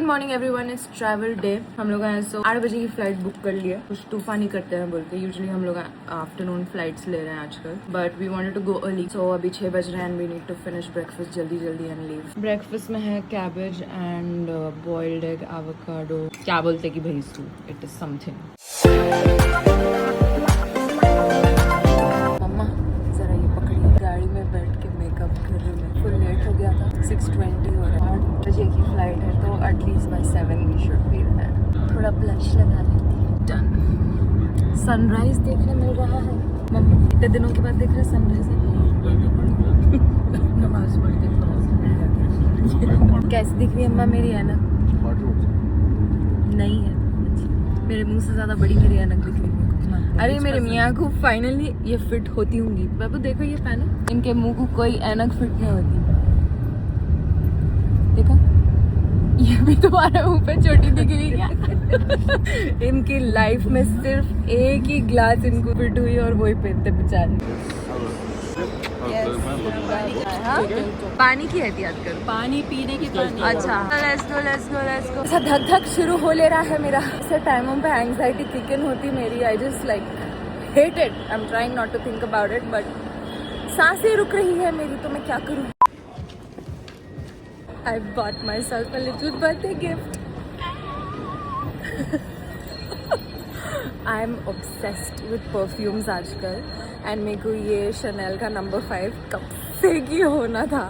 Morning everyone, it's travel day. हम लोग आए 8 बजे की फ्लाइट बुक कर लिया। कुछ तूफान ही करते हैं बोल के यूजुअली हम लोग आफ्टरनून फ्लाइट्स ले रहे हैं आजकल, but we wanted to go early. So अभी 6 बज रहे हैं and we need to finish breakfast जल्दी जल्दी एंड लीव। ब्रेकफास्ट में है cabbage and boiled egg, avocado, क्या बोलते कि भैंसू, इट इज समथिंग। मम्मा जरा ये पकड़िए, गाड़ी में बैठ के मेकअप कर रही हूँ। फुल लेट हो गया था, 6:20 हो रहा है। 8 बजे की फ्लाइट है तो at least by 7 we should be there. थोड़ा ब्लश लगा लेती हूँ। डन। सनराइज देखने मिल रहा है मम्मा, इतने दिनों के बाद देख रहे सनराइज। नमाज पढ़ के कैसी दिख रही है अम्मा मेरी ऐनक? नहीं है, मेरे मुंह से ज्यादा बड़ी मेरी ऐनक दिख रही है। अरे मेरे मियाँ को फाइनली ये फिट होती होंगी। बाबू देखो ये पहनो, इनके मुंह को कोई ऐनक फिट नहीं होती। देखा, ये भी तुम्हारे मुंह पे छोटी दिख रही है। इनकी लाइफ में सिर्फ एक ही ग्लास इनको फिट हुई और वही पहनते बेचारे। हाँ? पानी की एहतियात करो, पानी पीने की पानी। अच्छा लेट्स गो। ऐसा धक धक शुरू हो ले रहा है मेरा। ऐसे टाइमों पे एंग्जाइटी किक इन होती मेरी। I just like hate it. I am trying not to think about it, but सांसें रुक रही है मेरी, तो मैं क्या करूँ। I bought myself a little birthday gift. I am obsessed with perfumes आजकल, and मेरे को ये Chanel का No. 5 कब से की होना था।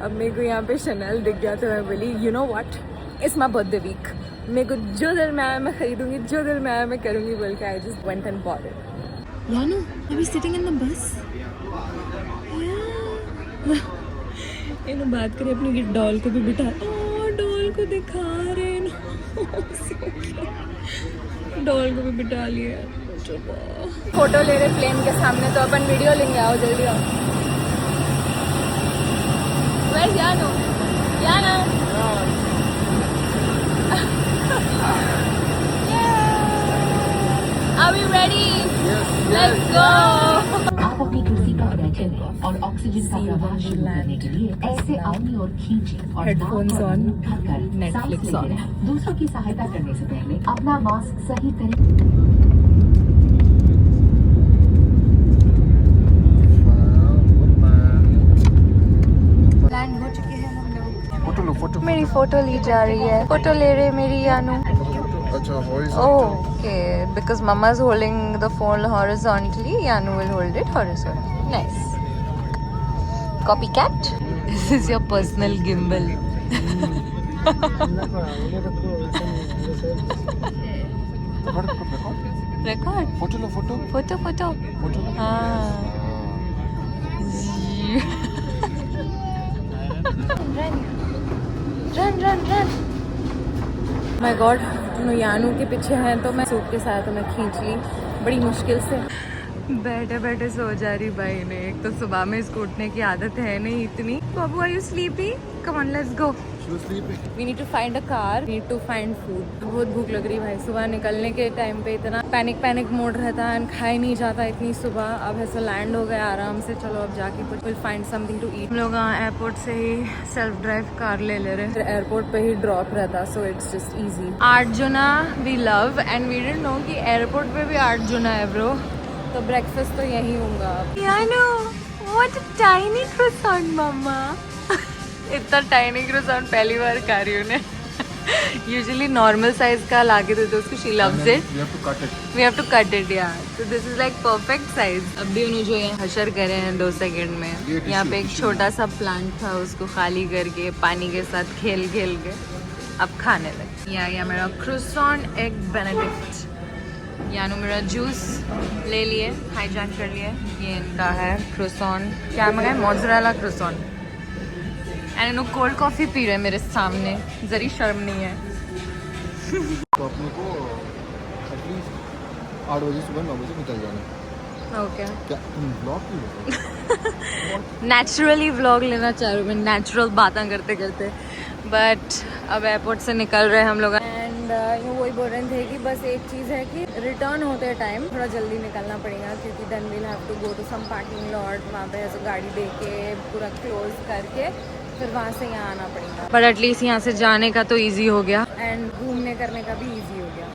अब मेरे को यहाँ पे Chanel दिख गया तो मैं बोली you know what, it's my birthday week. मेरे को जो दिल में आया मैं खरीदूंगी, जो दिल में आया मैं करूँगी बोल के I just went and bought it. Yanu, are we sitting in the bus? Yeah. इन्हों बात करें अपनी डॉल को भी बिठा, डॉल को दिखा रहे डॉल को भी बिठा लिया। फोटो ले रहे प्लेन के सामने, तो अपन वीडियो लेंगे। आओ जल्दी आओ। Where's Yanu? Yana? Are we ready? Let's go. आप अपनी कुर्सी पर बैठे हैं और ऑक्सीजन का प्रवाह शुरू करने के लिए ऐसे अपनी ओर खींचें और हेडफोन्स ऑन, नेटफ्लिक्स ऑन। दूसरों की सहायता करने से पहले अपना मास्क सही तरीके लैंड हो चुके हैं हम लोग। फोटो मेरी फोटो ली जा रही है। फोटो ले रहे मेरी यानू। Okay, because Mama is holding the phone horizontally, Yanu will hold it horizontally. Nice. Copycat. This is your personal gimbal. Record. Photo. हाँ. Run. My God, यानू के पीछे हैं तो मैं सूट के साथ मैं खींच ली बड़ी मुश्किल से। बैठे सो जा रही भाई ने। एक तो सुबह में इसको उठने की आदत है नहीं इतनी। बाबू are you sleepy? Come on let's go. We need to find a car, need to find food. बहुत भूख लग रही भाई। सुबह निकलने के टाइम पे इतना पैनिक मोड रहता है, खा ही नहीं जाता इतनी सुबह। अब ऐसा लैंड हो गया आराम से, चलो अब जाके कुछ will find something to eat. हम लोग एयरपोर्ट से ही सेल्फ ड्राइव कार ले रहे। एयरपोर्ट पे ही ड्रॉप रहता, सो इट्स जस्ट ईजी। 8 जुना we love and we didn't know कि एयरपोर्ट पे भी 8 जुना है ब्रो। तो ब्रेकफास्ट तो यही होगा। यानो, व्हाट अ टाइनी croissant मम्मा। इतना टाइनी croissant पहली बार खा रही हूँ। यूजुअली नॉर्मल साइज का लाके देते उसको। She loves it. We have to cut it yeah. तो this is like perfect size. अब भी उन्होंने जो ये हशर करे हैं 2 सेकंड में। यहाँ पे एक छोटा सा प्लांट था, उसको खाली करके पानी के साथ खेल के अब खाने लगे। या मेरा croissant एग बेनेडिक्ट। यानू मेरा जूस ले लिए, हाईजैक कर लिए। ये इनका है croissant। क्या मंगाए? Mozzarella croissant। एंड इन्हों कोल्ड कॉफ़ी पी रहे मेरे सामने, जरी शर्म नहीं है। तो अपने को एटलीस्ट 8 बजे सुबह 9 बजे निकल जाना। ओके। क्या तुम ब्लॉग की नेचुरली व्लॉग लेना चाह रही हूँ मैं, नेचुरल बातें करते करते। बट अब एयरपोर्ट से निकल रहे हम लोग एंड वही बोल रहे थे कि बस एक चीज़ है कि रिटर्न होते टाइम थोड़ा जल्दी निकलना पड़ेगा, क्योंकि then we'll have to go to some parking lot. वहाँ पे ऐसे गाड़ी दे के पूरा क्लोज करके फिर वहाँ से यहाँ आना पड़ेगा। बट एटलीस्ट यहाँ से जाने का तो ईजी हो गया। करने का भी इजी हो गया।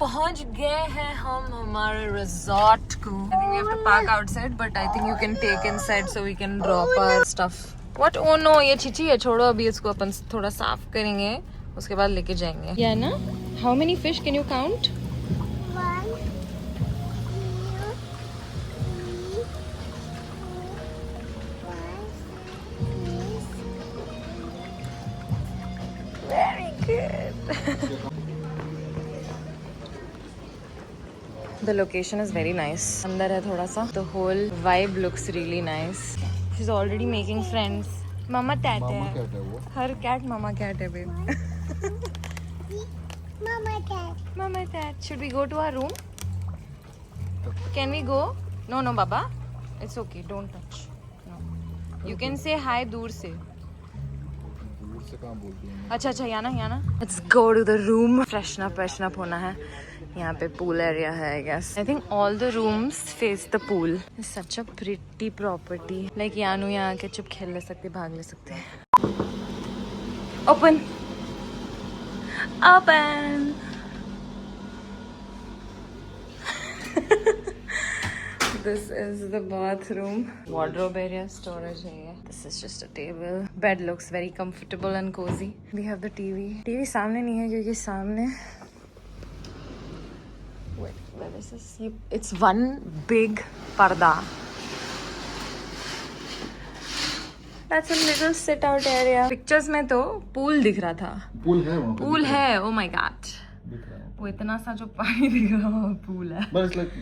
पहुंच गए हैं हम हमारे रिजॉर्ट को। I think we have to park outside but I think you can take inside so we can drop our stuff. What? Oh no, ये चीची है, छोड़ो अभी इसको, अपन थोड़ा साफ करेंगे उसके बाद लेके जाएंगे। या ना, how many fish can you count? 1, 2, 3, 4, 5, 6. Very good. The location is very nice. अंदर है थोड़ा सा. The whole vibe looks really nice. She's already making friends. Mama cat मामा है. cat है वो. Her cat mama cat है babe. Mama cat. Mama cat. Should we go to our room? Can we go? No, no, Baba. It's okay. Don't touch. No. You can say hi दूर से. दूर से कहाँ बोलती हूँ? अच्छा अच्छा, यहाँ ना. Let's go to the room. Freshen up होना है. यहाँ पे पूल एरिया है I guess. I think all the rooms face the pool. Such a pretty property. Like Yanu यहाँ आके चुप खेल ले सकते, भाग ले सकते हैं. Open open. This is the bathroom. Wardrobe area, storage area. This is just a table. Bed looks very comfortable and cozy. We have the TV. TV सामने नहीं है क्योंकि सामने. Wait, where is this? It's one big parda. That's a little sit out area. Pictures में तो pool दिख रहा था. Pool है वहाँ पे. Pool है. Oh my god. दिख रहा है. वो इतना सा जो पानी दिख रहा है वो pool है. But it's like.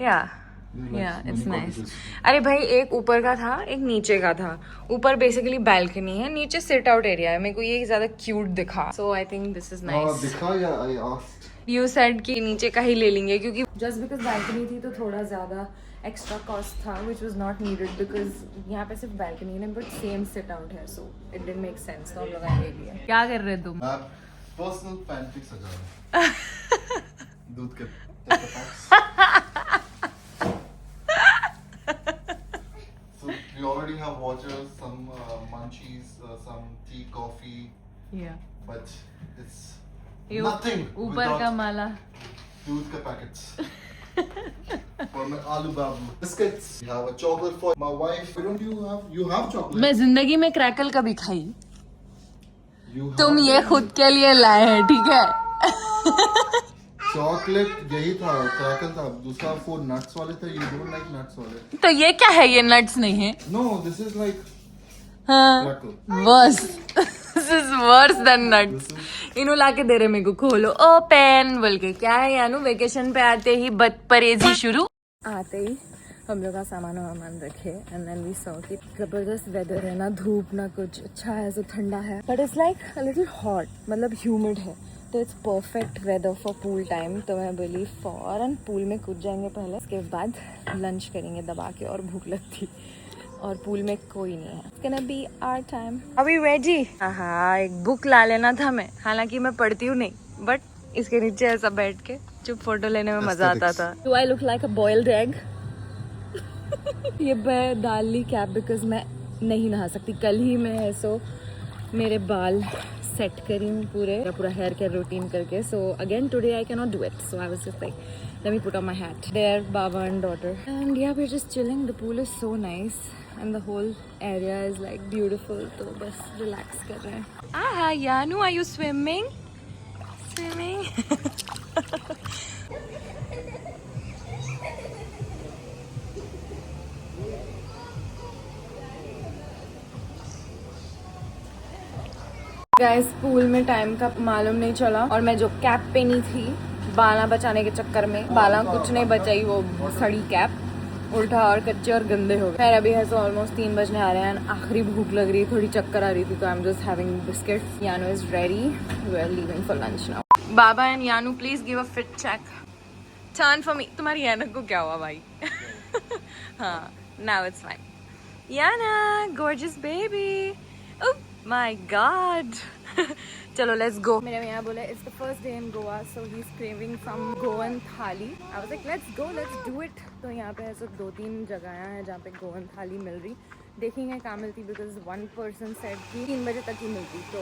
Yeah. Like Yeah, it's mini nice. cottages. अरे भाई, एक ऊपर का था, एक नीचे का था. ऊपर बेसिकली बैल्कनी है, नीचे सिट आउट एरिया है. मेरे को ये ज्यादा क्यूट दिखा. So I think this is nice. दिखा या I asked. यू सेड कि नीचे का ही ले लेंगे क्योंकि जस्ट बिकॉज बैल्कनी थी तो थोड़ा ज्यादा एक्स्ट्रा कॉस्ट था which was not needed because यहाँ पे सिर्फ बैल्कनी है बट सेम सिट आउट है, so it didn't make sense. तो हम लोग ले लिया. क्या कर रहे तुम? मैं पर्सनल पैंट्री सजा रहा हूँ. दूध के PACS. So we already have water, some munchies, some tea, coffee, but it's nothing ऊपर का without माला. दूध के packets. For my aloo babu biscuits. We have a chocolate for my wife. Why don't you have chocolate? मैं जिंदगी में crackle कभी खाई. You have तुम ये खुद के लिए लाए हैं, ठीक है? चॉकलेट यही था, क्रैकल था. दूसरा वो नट्स वाले थे. You don't like nuts वाले. तो ये क्या है? ये नट्स नहीं है. No, this is like हाँ. crackle. Worse. This is worse than nuts. इन्हों लाके दे रहे मेरे को. खोलो ओपन बोल के. क्या है यानू, वेकेशन पे आते ही बदपरेजी शुरू. आते ही हम लोग का सामान रखे एंड देन वी सॉ कि जबरदस्त वेदर है ना, धूप ना कुछ. अच्छा है, सो ठंडा है but it's like a little hot, मतलब ह्यूमिड है. तो it's perfect weather for pool time. तो मैं बोली फौरन पूल में कूद जाएंगे पहले, उसके बाद लंच करेंगे दबा के. और भूख लगती और पूल में कोई नहीं है. It's gonna be our time. अभी वेजी. हाँ, एक बुक ला लेना था मैं. हालांकि मैं पढ़ती हूँ नहीं, बट इसके नीचे ऐसा बैठ के चुप फोटो लेने में मजा आता था. Do I look like a boiled egg? ये मैं डाल ली कैप बिकॉज मैं नहीं नहा सकती. कल ही मैं सो मेरे बाल सेट करी हूँ पूरा हेयर केयर रूटीन करके. So again today I can not do it. So I was just like let me put on my hat. There Baba and daughter, and yeah, we're just chilling. The pool is so nice and the whole area is like beautiful. तो बस relax कर रहे हैं. Ah, Yanu, are you swimming? Guys, pool में time का मालूम नहीं चला और मैं जो कैप पहनी थी बाला बचाने के चक्कर में, बाला कुछ नहीं बचाई. वो सड़ी कैप उल्टा और कच्चे और गंदे हो गए. खैर अभी है तो ऑलमोस्ट 3 बजने आ रहे हैं. आखिरी भूख लग रही, थोड़ी चक्कर आ रही थी, तो I am just having biscuits. Yanu is ready. We are leaving for lunch now. बाबा and Yanu, please give a fit check. Turn for me. तुम्हारी याना को क्या हुआ भाई? हाँ, now it's fine. Yana, gorgeous baby. Oh my god. चलो लेट्स गो. मेरे यहाँ बोला it's the first day in Goa, so he is craving some Goan thali. I was like let's go, let's do it. तो यहाँ पे ऐसे 2-3 जगह हैं जहाँ पे गोवन थाली मिल रही. देखेंगे कहाँ मिलती, बिकॉज 1 पर्सन सेट की 3 बजे तक ही मिलती, तो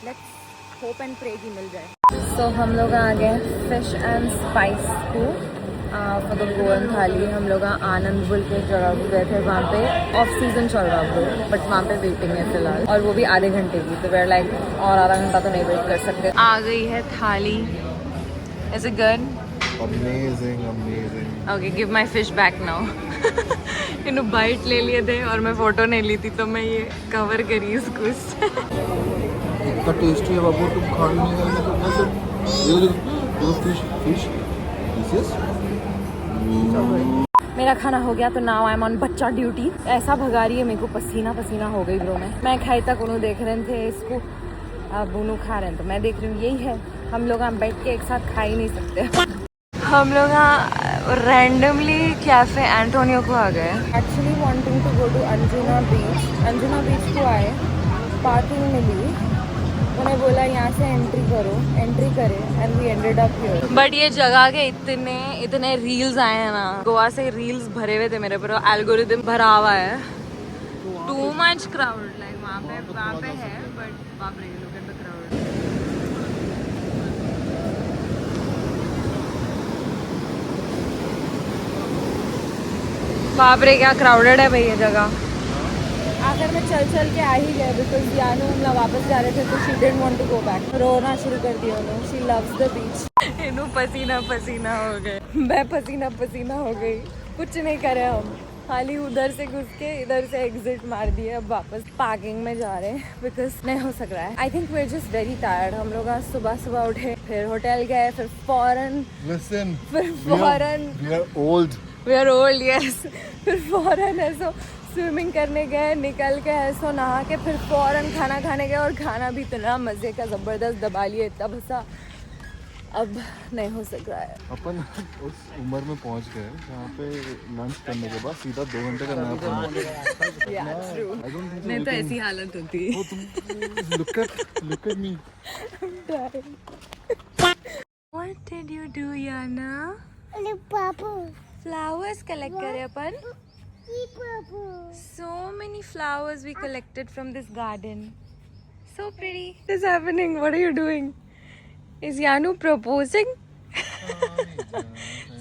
लेट्स होप एंड प्रे की मिल जाए। सो हम लोग आ गए फिश एंड स्पाइस को फॉर द गोवन थाली। हम लोग आनंद बोल के जगह को गए थे, वहाँ पे ऑफ सीजन चल रहा था, बट वहाँ पे वेटिंग है फिलहाल, और वो भी आधे घंटे की, तो वेयर लाइक और आधा घंटा तो नहीं वेट कर सकते। आ गई है थाली। Is it good? Amazing, amazing. Okay, give my fish back now. इन्हों बाइट ले लिए थे और मैं फोटो नहीं ली थी, तो मैं ये कवर करी इसको इससे। इतना टेस्टी है बाबू, तुम खा नहीं रहे तो कैसे? ये देखो फिश पीसेस। मेरा खाना हो गया, तो नाउ आई एम ऑन बच्चा ड्यूटी। ऐसा भगा रही है मेरे को, पसीना पसीना हो गई ब्रो। मैं खाई तक उन्होंने देख रहे थे इसको, अब उन्होंने खा रहे हैं तो मैं देख रही हूँ। यही है, हम लोग यहाँ बैठ के एक साथ खा ही नहीं सकते। हम लोग रैंडमली कैफे एंटोनियो को आ गए। Actually wanting to go to Anjuna beach को आए, पार्किंग मिली, उन्हें बोला यहाँ से एंट्री करे and we ended up here. But ये जगह के इतने रील्स आए हैं ना, गोवा से रील्स भरे हुए थे मेरे पर, एल्गोरिदम भरा हुआ है। टू मच क्राउड, लाइक वहाँ पे है, बट बाप रे, लुक एट द क्राउड। बाप रे क्या क्राउडेड है भाई ये जगह। आखिर में चल के आ ही गए, बिकॉज यानू हम लोग वापस जा रहे थे, तो she didn't want to go back. रोना शुरू कर दिया उन्होंने, शी लव्स द बीच। इन्हू पसीना पसीना हो गए, मैं पसीना पसीना हो गई। कुछ नहीं करे हम, खाली उधर से घुस के इधर से एग्जिट मार दिए। अब वापस पार्किंग में जा रहे हैं, बिकॉज नहीं हो सक रहा है। I think we are just very tired. हम लोग आज सुबह उठे, फिर होटल गए, फिर फौरन वी आर ओल्ड यस, फिर फौरन ऐसो स्विमिंग करने गए, निकल के ऐसो नहा के, फिर फौरन खाना खाने गए, और खाना भी इतना मज़े का ज़बरदस्त दबा लिए, इतना भसा। अब नहीं हो सक रहा है। अपन उस उम्र में पहुंच गए जहाँ पे लंच करने के बाद सीधा 2 घंटे का नैप लेना। नहीं तो ऐसी हालत होती है। Look at me. What did you do, Yana? Papu. Flowers collect करे अपन। Papu. So many flowers we collected from this garden. So pretty. What is happening? What are you doing? Is Yanu proposing?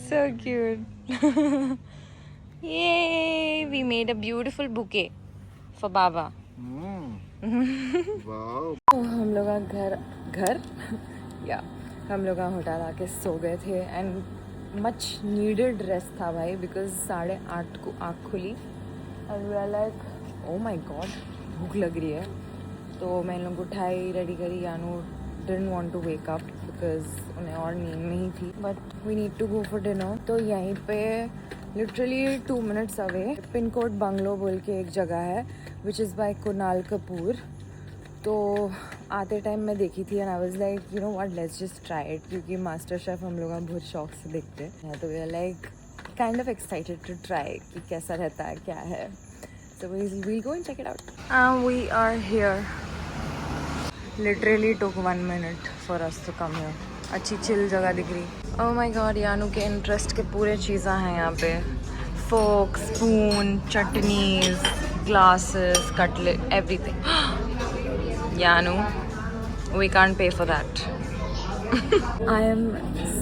So cute. Yay! We made a beautiful bouquet for Baba. Wow. हम लोग घर या हम लोग hotel आके सो गए थे, and much needed rest था भाई, बिकॉज 8:30 को आँख खुली और we are like oh my God भूख लग रही है। तो मैं इन लोग को उठाई, रेडी करी। Yanu didn't want to wake up because उन्हें और नींद में ही थी, but we need to go for dinner. तो यहीं पे literally 2 minutes away pin code bungalow बोल के एक जगह है, which is by Kunal Kapoor. तो आते टाइम मैं देखी थी and I was like you know what, let's just try it, क्योंकि मास्टर शेफ हम लोग बहुत शौक से देखते हैं, तो we are like kind of excited to try कि कैसा रहता है, क्या है। सो we'll go and check it out. We are here. Literally took 1 minute for us to come here. अच्छी चिल जगह दिख रही। Oh my god, यानू के इंटरेस्ट के पूरे चीज़ें हैं यहाँ पे, fork, spoon, chutneys, glasses, cutlet, everything. Yanu, we can't pay for that. I am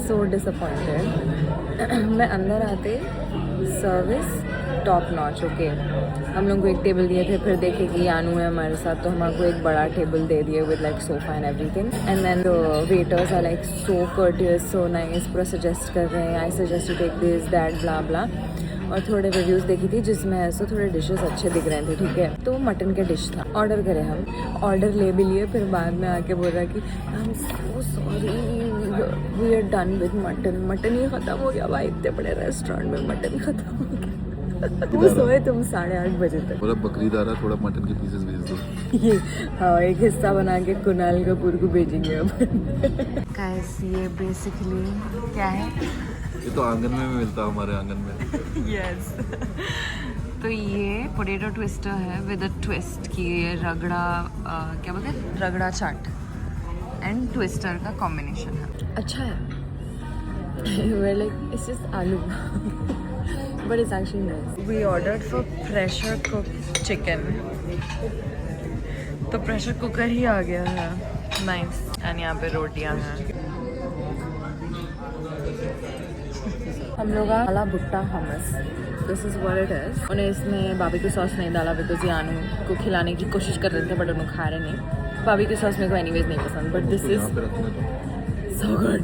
so disappointed. मैं अंदर आते सर्विस टॉप नॉच, ओके। हम लोग को एक टेबल दिए थे, फिर देखे कि यानू है हमारे साथ, तो हमारे एक बड़ा टेबल दे दिए with like sofa and everything. And then the waiters are like so courteous, so nice, पूरा सजेस्ट कर रहे हैं, I suggest to take this that blah blah. और थोड़े रिव्यूज़ देखी थी जिसमें ऐसे थोड़े डिशेस अच्छे दिख रहे थे, ठीक है। तो मटन के डिश था, ऑर्डर करे हम, ऑर्डर ले भी लिए, फिर बाद में आके बोल रहा कि I am so sorry we are done with mutton ही ख़त्म हो गया भाई, इतने बड़े रेस्टोरेंट में मटन ख़त्म हो गया। वो सोए तुम 8:30 बजे तक। बोला बकरीद आ रहा, थोड़ा मटन के पीसेस भेज दो। ये हाँ, एक हिस्सा बना के कुणाल कपूर को भेजेंगे अब। गाइस ये बेसिकली क्या है, ये तो आंगन में भी मिलता है, हमारे आंगन में। यस। तो ये पोटैटो ट्विस्टर है विद अ ट्विस्ट की, ये रगड़ा क्या बोलते हैं, रगड़ा चाट एंड ट्विस्टर का कॉम्बिनेशन है। अच्छा है। लाइक इट्स जस्ट आलू but it's actually nice. We ordered for pressure cooked chicken. तो प्रेशर कुकर ही आ गया है. Nice. एंड यहाँ पे रोटियाँ हैं. हम लोग वाला भुट्टा हमस. This is what it is. उन्हें इसमें बारबेक्यू सॉस नहीं डाला बिकॉज यानू को खिलाने की कोशिश कर रहे थे बट उन्हें खा रहे नहीं. बारबेक्यू सॉस मेरे को एनीवेज नहीं पसंद but this is so good.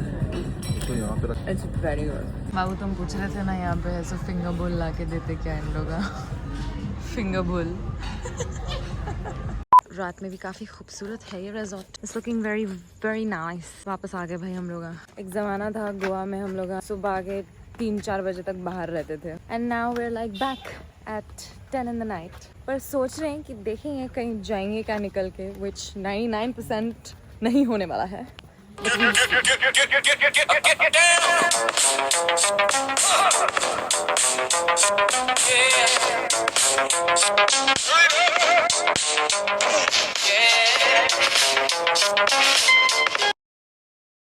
It's very good. बाबू तुम पूछ रहे थे ना यहाँ पे ऐसे फिंगर बोल ला के देते क्या इन लोग. फिंगर बोल. रात में भी काफ़ी खूबसूरत है ये resort. It's looking very very nice. वापस आ गए भाई हम लोग. एक ज़माना था गोवा में हम लोग सुबह के 3-4 बजे तक बाहर रहते थे. And now we are like back at 10 in the night. पर सोच रहे हैं कि देखेंगे कहीं जाएंगे क्या निकल के, विच 99% नहीं होने वाला है.